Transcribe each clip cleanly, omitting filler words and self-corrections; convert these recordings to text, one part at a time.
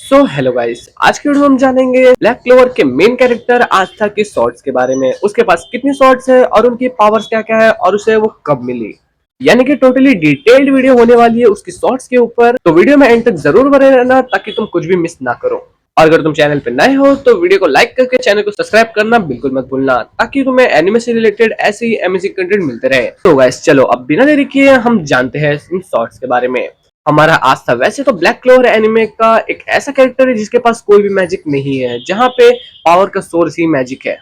So hello guys, आज की video में हम जानेंगे ब्लैक क्लोवर के मेन कैरेक्टर आस्था की स्वॉर्ड्स के बारे में। उसके पास कितनी स्वॉर्ड्स है और उनकी पावर्स क्या क्या है और उसे वो कब मिली। यानी कि टोटली डिटेल्ड वीडियो होने वाली है उसकी स्वॉर्ड्स के ऊपर। तो वीडियो में एंड तक जरूर बने रहना ताकि तुम कुछ भी मिस ना करो। और अगर तुम चैनल पे नए हो तो वीडियो को लाइक करके चैनल को सब्सक्राइब करना बिल्कुल मत भूलना ताकि तुम्हें एनिमे से रिलेटेड ऐसे ही अमेजिंग कंटेंट मिलते रहे। तो गाइस चलो अब बिना देरी किए हम जानते हैं इन स्वॉर्ड्स के बारे में। हमारा आस्था वैसे तो ब्लैक क्लोवर एनिमे का एक ऐसा कैरेक्टर है जिसके पास कोई भी मैजिक नहीं है, जहां पे पावर का सोर्स ही मैजिक है।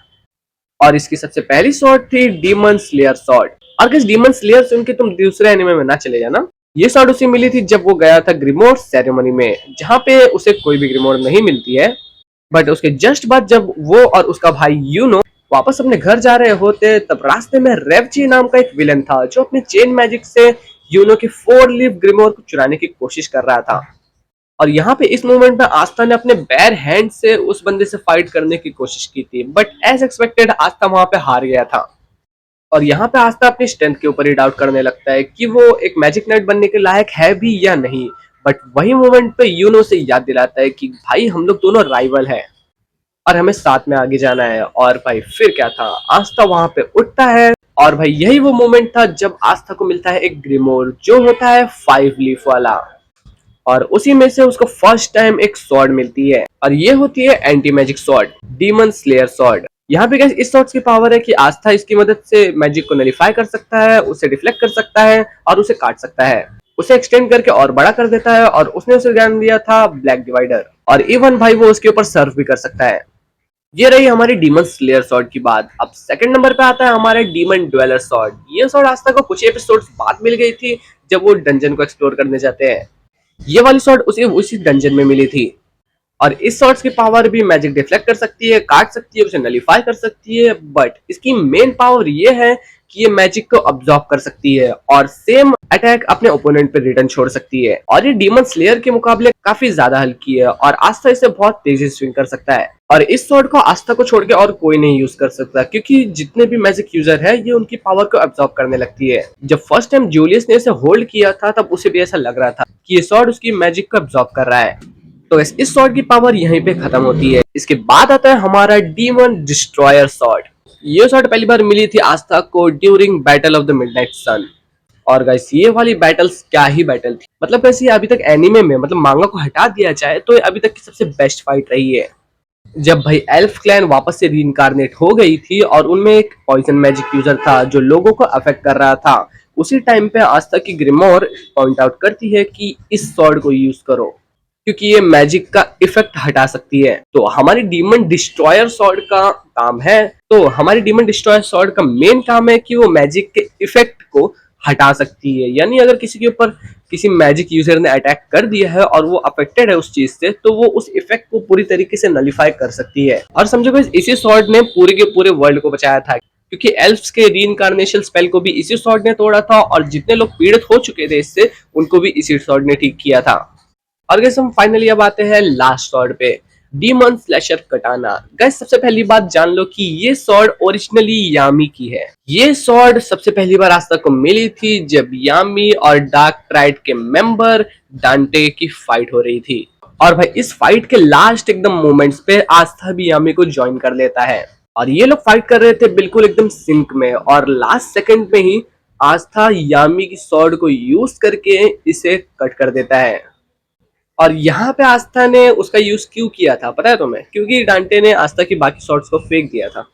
और इसकी सबसे पहली स्वॉर्ड थी डीमन स्लेयर स्वॉर्ड। और किस डीमन स्लेयर सुन के तुम दूसरे एनिमे में ना चले जाना। ये स्वॉर्ड उसे मिली थी जब वो गया था ग्रीमोर सेरेमनी में, जहां पे उसे कोई भी ग्रीमोर नहीं मिलती है। बट उसके जस्ट बाद जब वो और उसका भाई यूनो वापस अपने घर जा रहे होते, तब रास्ते में रेवची नाम का एक विलन था जो अपने चेन मैजिक से यूनो की 4 लीफ ग्रिमोर को चुराने की कोशिश कर रहा था। और यहाँ पे इस मोमेंट में आस्था ने अपने बैर हैंड से उस बंदे से फाइट करने की कोशिश की थी, बट एज एक्सपेक्टेड आस्था वहां पे हार गया था। और यहाँ पे आस्था अपनी स्ट्रेंथ के ऊपर ही डाउट करने लगता है कि वो एक मैजिक नाइट बनने के लायक है भी या नहीं। बट वही मोमेंट पे यूनो से याद दिलाता है कि भाई हम लोग दोनों राइवल हैं और हमें साथ में आगे जाना है। और भाई फिर क्या था, आस्था वहां पे उठता है। और भाई यही वो मोमेंट था जब आस्था को मिलता है एक ग्रिमोर जो होता है 5 लीफ वाला। और उसी में से उसको फर्स्ट टाइम एक स्वॉर्ड मिलती है और ये होती है anti magic sword, demon slayer sword. यहाँ पे इस स्वॉर्ड की पावर है कि आस्था इसकी मदद से मैजिक को नलिफाई कर सकता है, उसे डिफ्लेक्ट कर सकता है और उसे काट सकता है, उसे एक्सटेंड करके और बड़ा कर देता है। और उसने उसे ज्ञान दिया था ब्लैक डिवाइडर, और इवन भाई वो उसके ऊपर सर्फ भी कर सकता है। ये रही हमारी डीमन स्लेयर स्वॉर्ड की बात। अब सेकंड नंबर पे आता है हमारे डीमन ड्वेलर स्वॉर्ड। ये स्वॉर्ड आस्था को कुछ एपिसोड्स बाद मिल गई थी जब वो डंजन को एक्सप्लोर करने जाते हैं। ये वाली स्वॉर्ड उसे उसी डंजन में मिली थी। और इस स्वॉर्ड्स की पावर भी मैजिक डिफ्लेक्ट कर सकती है, काट सकती है, उसे नलिफाई कर सकती है। बट इसकी मेन पावर ये है कि ये मैजिक को अब्सॉर्ब कर सकती है और सेम अटैक अपने ओपोनेंट पे रिटर्न छोड़ सकती है। और ये डीमन स्लेयर के मुकाबले काफी ज्यादा हल्की है और आस्था इसे बहुत तेजी से स्विंग कर सकता है। और इस स्वॉर्ड को आस्था को छोड़ के और कोई नहीं यूज कर सकता, क्योंकि जितने भी मैजिक यूजर है ये उनकी पावर को अब्सॉर्ब करने लगती है। जब फर्स्ट टाइम जूलियस ने इसे होल्ड किया था तब उसे भी ऐसा लग रहा था कि ये स्वॉर्ड उसकी मैजिक को अब्सॉर्ब कर रहा है। तो इस स्वॉर्ड की पावर यहीं पे खत्म होती है। इसके बाद आता है हमारा डीमन डिस्ट्रॉयर स्वॉर्ड। ये स्वॉर्ड पहली बार मिली थी आस्था को during battle of the midnight sun. और गाइस ये वाली बैटल्स क्या ही बैटल थी, मतलब कैसे अभी तक एनीमे में, मतलब मांगा को हटा दिया जाए तो ये अभी तक की सबसे बेस्ट फाइट रही है। जब भाई एल्फ क्लैन वापस से रीइंकार्नेट हो गई थी और उनमें एक पॉइजन मैजिक यूजर था जो लोगों को अफेक्ट कर रहा था, उसी टाइम पे आस्था की ग्रिमोर पॉइंट आउट करती है कि इस स्वॉर्ड को यूज करो क्योंकि ये मैजिक का इफेक्ट हटा सकती है। तो हमारी डीमन डिस्ट्रॉयर स्वॉर्ड का काम है, तो हमारी डीमन डिस्ट्रॉयर स्वॉर्ड का मेन काम है कि वो मैजिक के इफेक्ट को हटा सकती है। यानी अगर किसी के ऊपर किसी मैजिक यूजर ने अटैक कर दिया है और वो अफेक्टेड है उस चीज से, तो वो उस इफेक्ट को पूरी तरीके से नलिफाई कर सकती है। और समझो गाइस इसी स्वॉर्ड ने पूरे के पूरे वर्ल्ड को बचाया था, क्योंकि एल्फ्स के रीइंकार्नेशन स्पेल को भी इसी स्वॉर्ड ने तोड़ा था और जितने लोग पीड़ित हो चुके थे इससे उनको भी इसी स्वॉर्ड ने ठीक किया था। और गैस हम फाइनली अब आते हैं लास्ट स्वॉर्ड पे, डीमन स्लैशर कटाना। गैस सबसे पहली बात जान लो कि ये स्वॉर्ड ओरिजिनली यामी की है। ये स्वॉर्ड सबसे पहली बार आस्था को मिली थी जब यामी और डार्क ट्राइड के मेंबर डांटे की फाइट हो रही थी। और भाई इस फाइट के लास्ट एकदम मोमेंट्स पे आस्था भी यामी को ज्वाइन कर लेता है और ये लोग फाइट कर रहे थे बिल्कुल एकदम सिंक में, और लास्ट सेकंड में ही आस्था यामी की स्वॉर्ड को यूज करके इसे कट कर देता है। और यहाँ पे आस्था ने उसका यूज क्यों किया था पता है तुम्हें? क्योंकि डांटे ने आस्था की बाकी शॉट्स को फेंक दिया था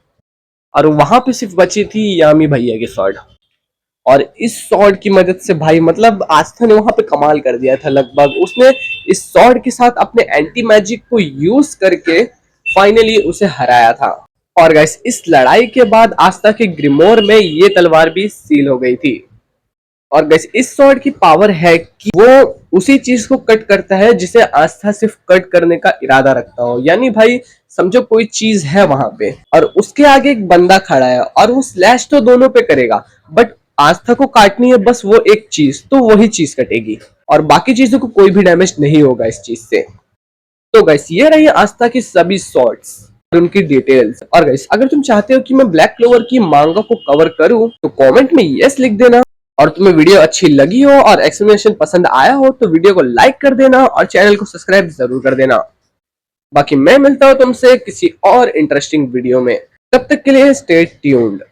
और वहां पे सिर्फ बची थी यामी भैया की शॉट। और इस शॉट की मदद से भाई मतलब आस्था ने वहां पे कमाल कर दिया था। लगभग उसने इस शॉट के साथ अपने एंटी मैजिक को यूज करके फाइनली उसे हराया था। और गाइस इस लड़ाई के बाद आस्था के ग्रिमोर में ये तलवार भी सील हो गई थी। और गैस इस स्वॉर्ड की पावर है कि वो उसी चीज को कट करता है जिसे आस्था सिर्फ कट करने का इरादा रखता हो। यानी भाई समझो कोई चीज है वहां पे और उसके आगे एक बंदा खड़ा है और वो स्लैश तो दोनों पे करेगा, बट आस्था को काटनी है बस वो एक चीज, तो वही चीज कटेगी और बाकी चीजों को कोई भी डैमेज नहीं होगा इस चीज से। तो गैस ये रही आस्था की सभी स्वॉर्ड्स और उनकी डिटेल्स। और गैस अगर तुम चाहते हो कि मैं ब्लैक क्लोवर की मांगा को कवर करूं तो कमेंट में यस लिख देना। और तुम्हें वीडियो अच्छी लगी हो और एक्सप्लेनेशन पसंद आया हो तो वीडियो को लाइक कर देना और चैनल को सब्सक्राइब जरूर कर देना। बाकी मैं मिलता हूँ तुमसे किसी और इंटरेस्टिंग वीडियो में, तब तक के लिए स्टे ट्यून्ड।